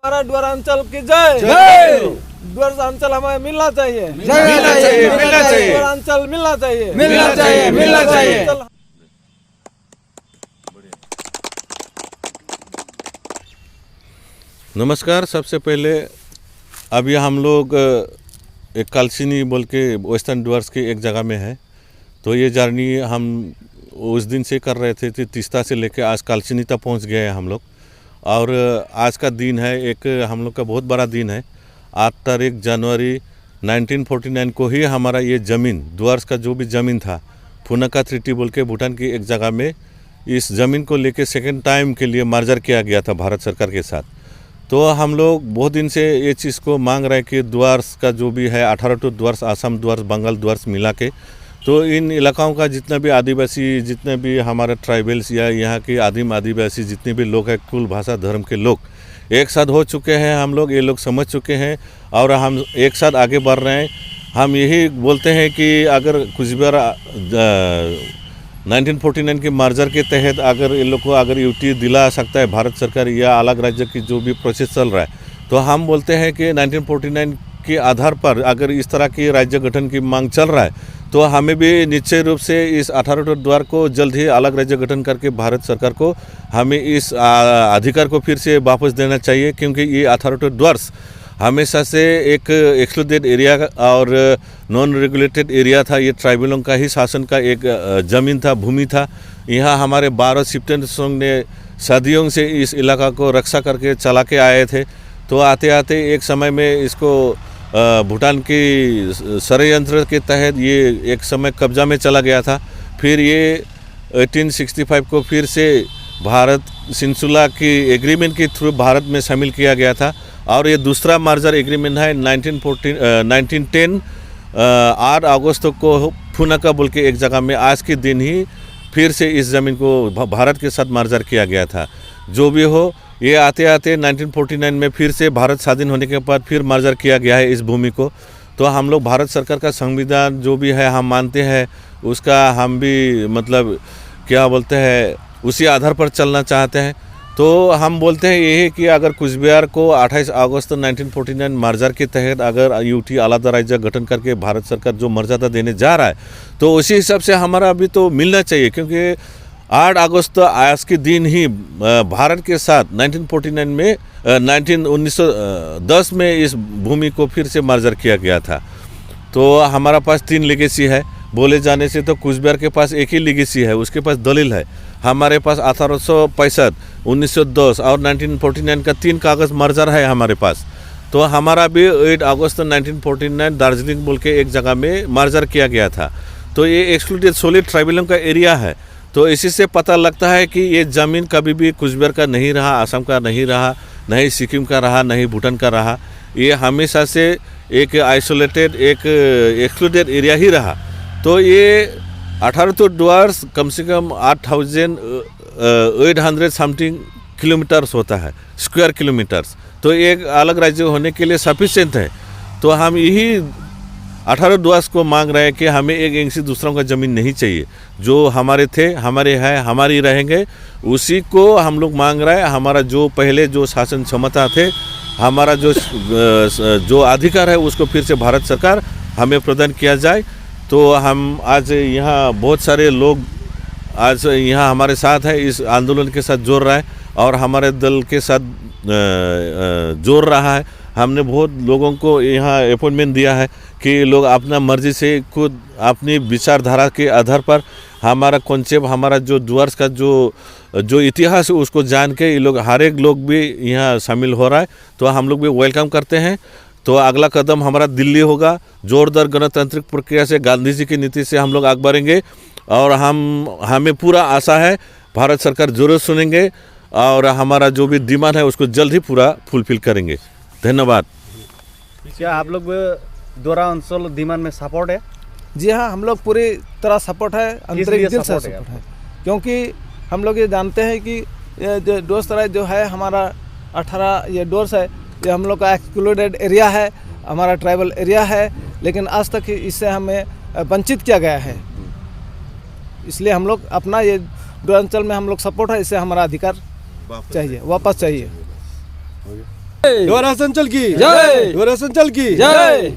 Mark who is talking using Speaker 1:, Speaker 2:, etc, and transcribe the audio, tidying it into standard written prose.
Speaker 1: हमारा द्वारांचल की जय जय। द्वारांचल हमें मिलना चाहिए, द्वारांचल मिलना चाहिए।
Speaker 2: नमस्कार। सबसे पहले अभी हम लोग एक कालसिनी बोल के वेस्टर्न डुअर्स की एक जगह में है। तो ये जर्नी हम उस दिन से कर रहे थे तीस्ता से लेके आज कालसिनी तक पहुंच गए हैं हम लोग। और आज का दिन है एक हम लोग का बहुत बड़ा दिन है। 8 तारीख जनवरी 1949 को ही हमारा ये ज़मीन डुअर्स का जो भी ज़मीन था फुनाका ट्रीटी बोल के भूटान की एक जगह में इस ज़मीन को लेके सेकेंड टाइम के लिए मर्जर किया गया था भारत सरकार के साथ। तो हम लोग बहुत दिन से ये चीज़ को मांग रहे हैं कि डुअर्स का जो भी है 18 डुअर्स, आसाम डुअर्स, बंगाल डुअर्स मिला के तो इन इलाकाओं का जितना भी आदिवासी, जितने भी हमारे ट्राइबल्स या यहाँ के आदिम आदिवासी जितने भी लोग हैं, कुल भाषा धर्म के लोग एक साथ हो चुके हैं। हम लोग ये लोग समझ चुके हैं और हम एक साथ आगे बढ़ रहे हैं। हम यही बोलते हैं कि अगर कुछ बार 1949 के मर्जर के तहत अगर इन लोग को अगर यूटी दिला सकता है भारत सरकार या अलग राज्य की जो भी प्रोसेस चल रहा है, तो हम बोलते हैं कि 1949 के आधार पर अगर इस तरह की राज्य गठन की मांग चल रहा है तो हमें भी निश्चय रूप से इस 18 द्वार को जल्द ही अलग राज्य गठन करके भारत सरकार को हमें इस अधिकार को फिर से वापस देना चाहिए। क्योंकि ये 18 द्वार्स हमेशा से एक एक्सक्लूडेड एरिया और नॉन रेगुलेटेड एरिया था। ये ट्राइबलों का ही शासन का एक ज़मीन था, भूमि था। यहाँ हमारे 12 सिप्टेन सोंग ने सदियों से इस इलाका को रक्षा करके चला के आए थे। तो आते आते एक समय में इसको भूटान की षड्यंत्र के तहत ये एक समय कब्जा में चला गया था। फिर ये 1865 को फिर से भारत सिंसुला की एग्रीमेंट के थ्रू भारत में शामिल किया गया था। और ये दूसरा मर्जर एग्रीमेंट है 1910 8 अगस्त को फुनाका बोल के एक जगह में आज के दिन ही फिर से इस ज़मीन को भारत के साथ मर्जर किया गया था। जो भी हो, ये आते आते 1949 में फिर से भारत स्वाधीन होने के बाद फिर मर्जर किया गया है इस भूमि को। तो हम लोग भारत सरकार का संविधान जो भी है हम मानते हैं, उसका हम भी मतलब क्या बोलते हैं उसी आधार पर चलना चाहते हैं। तो हम बोलते हैं यही कि अगर कुचबिहार को 28 अगस्त 1949 मर्जर के तहत अगर यूटी अलग राज्य गठन करके भारत सरकार जो मर्यादा देने जा रहा है तो उसी हिसाब से हमारा अभी तो मिलना चाहिए। क्योंकि 8 अगस्त आज के दिन ही भारत के साथ 1949 में 1910 में इस भूमि को फिर से मर्जर किया गया था। तो हमारा पास 3 लीगेसी है। बोले जाने से तो कुचबिहार के पास एक ही लीगेसी है, उसके पास दलील है। हमारे पास 1865, 1910 और 1949 का 3 कागज़ मर्जर है हमारे पास। तो हमारा भी 8 अगस्त 1949 दार्जिलिंग बोल के एक जगह में मर्जर किया गया था। तो ये एक्सक्लूडेड सोलिड ट्राइबलों का एरिया है। तो इसी से पता लगता है कि ये ज़मीन कभी भी कुचबिहार का नहीं रहा, असम का नहीं रहा, नहीं सिक्किम का रहा, नहीं भूटान का रहा। ये हमेशा से एक आइसोलेटेड, एक एक्सक्लूडेड एरिया ही रहा। तो ये 18 डुअर्स कम से कम 8,800 समथिंग किलोमीटर्स होता है, स्क्वायर किलोमीटर्स। तो एक अलग राज्य होने के लिए सफिशिएंट है। तो हम यही 18 डुअर्स को मांग रहे हैं कि हमें एक इंच से दूसरों का ज़मीन नहीं चाहिए। जो हमारे थे, हमारे हैं, हमारी रहेंगे, उसी को हम लोग मांग रहे हैं। हमारा जो पहले जो शासन क्षमता थे, हमारा जो अधिकार है उसको फिर से भारत सरकार हमें प्रदान किया जाए। तो हम आज यहाँ बहुत सारे लोग आज यहाँ हमारे साथ है, इस आंदोलन के साथ जोड़ रहा है और हमारे दल के साथ जोड़ रहा है। हमने बहुत लोगों को यहाँ अपॉइंटमेंट दिया है कि लोग अपना मर्जी से खुद अपनी विचारधारा के आधार पर हमारा कॉन्सेप्ट, हमारा जो डुअर्स का जो इतिहास है उसको जान के ये लोग हर एक लोग भी यहाँ शामिल हो रहा है। तो हम लोग भी वेलकम करते हैं। तो अगला कदम हमारा दिल्ली होगा। जोरदार गणतांत्रिक प्रक्रिया से, गांधी जी की नीति से हम लोग आगे बढ़ेंगे और हमें पूरा आशा है भारत सरकार जरूर सुनेंगे और हमारा जो भी डिमांड है उसको जल्द ही पूरा फुलफिल करेंगे। धन्यवाद।
Speaker 3: क्या आप लोग द्वारांचल डिमांड में सपोर्ट है?
Speaker 1: जी हाँ, हम लोग पूरी तरह सपोर्ट है, आंतरिक दिल से सपोर्ट है। क्योंकि हम लोग ये जानते हैं कि ये जो डोर्स जो है हमारा 18 ये डोर्स है, ये हम लोग का एक्सक्लूडेड एरिया है, हमारा ट्राइबल एरिया है। लेकिन आज तक इससे हमें वंचित किया गया है। इसलिए हम लोग अपना ये द्वारांचल में हम लोग सपोर्ट है, इससे हमारा अधिकार चाहिए, वापस चाहिए।
Speaker 4: डोरासंचल की
Speaker 1: जय।
Speaker 4: डोरासंचल की
Speaker 1: जय।